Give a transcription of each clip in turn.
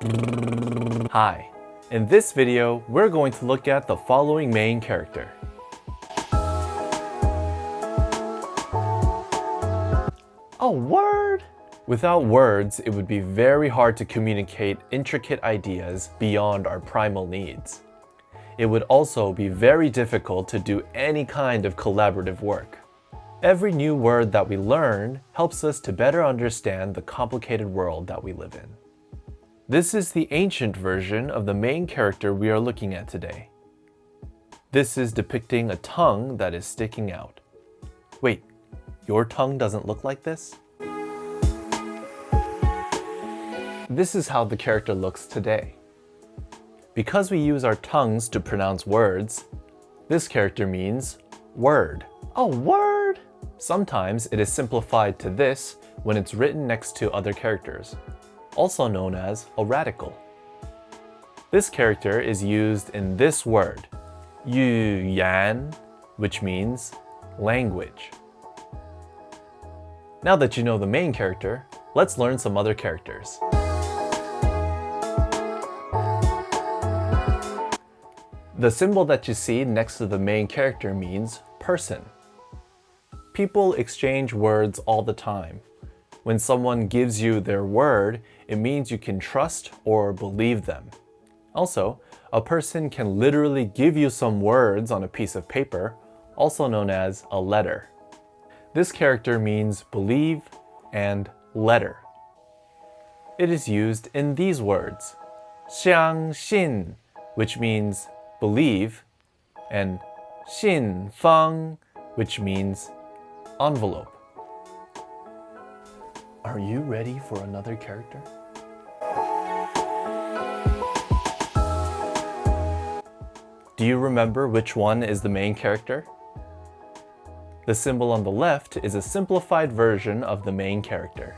Hi, in this video, we're going to look at the following main character. A word! Without words, it would be very hard to communicate intricate ideas beyond our primal needs. It would also be very difficult to do any kind of collaborative work. Every new word that we learn helps us to better understand the complicated world that we live in. This is the ancient version of the main character we are looking at today. This is depicting a tongue that is sticking out. Wait, your tongue doesn't look like this? This is how the character looks today. Because we use our tongues to pronounce words, this character means word. A word! Sometimes it is simplified to this when it's written next to other characters, also known as a radical. This character is used in this word, 语言, which means language. Now that you know the main character, let's learn some other characters. The symbol that you see next to the main character means person. People exchange words all the time. When someone gives you their word, it means you can trust or believe them. Also, a person can literally give you some words on a piece of paper, also known as a letter. This character means believe and letter. It is used in these words, 相信, which means believe, and 信封, which means envelope. Are you ready for another character? Do you remember which one is the main character? The symbol on the left is a simplified version of the main character.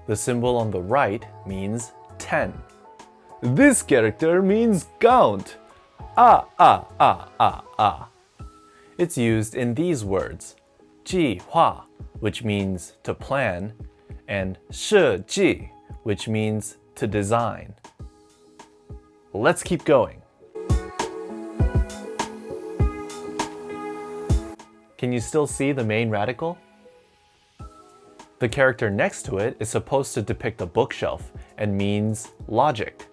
The symbol on the right means 10. This character means count. It's used in these words, 计划, which means to plan, and 设计, which means to design. Let's keep going. Can you still see the main radical? The character next to it is supposed to depict a bookshelf and means logic.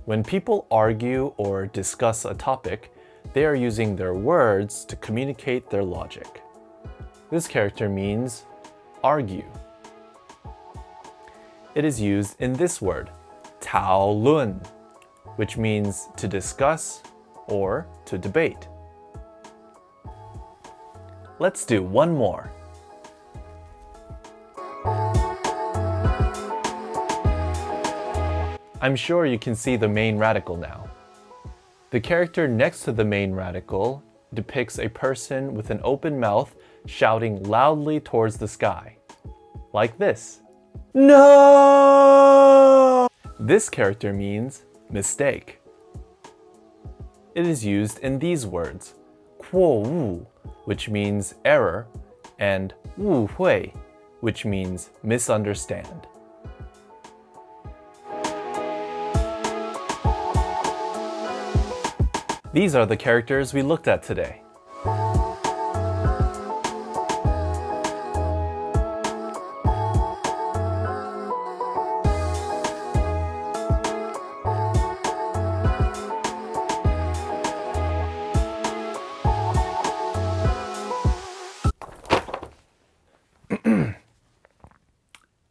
When people argue or discuss a topic, they are using their words to communicate their logic. This character means argue. It is used in this word, 讨论, which means to discuss or to debate. Let's do one more. I'm sure you can see the main radical now. The character next to the main radical depicts a person with an open mouth shouting loudly towards the sky. Like this. No! This character means mistake. It is used in these words, 错误, which means error, and 误会, which means misunderstand. These are the characters we looked at today.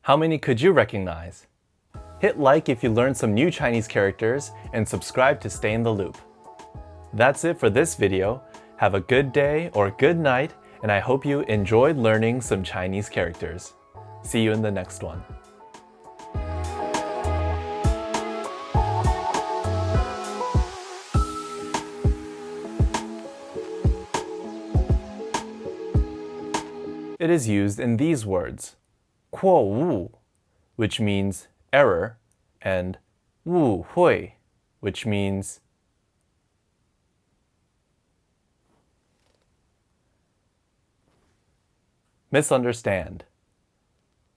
How many could you recognize? Hit like if you learned some new Chinese characters and subscribe to stay in the loop. That's it for this video. Have a good day or good night, and I hope you enjoyed learning some Chinese characters. See you in the next one. It is used in these words, 错误, which means error, and 误会, which means misunderstand.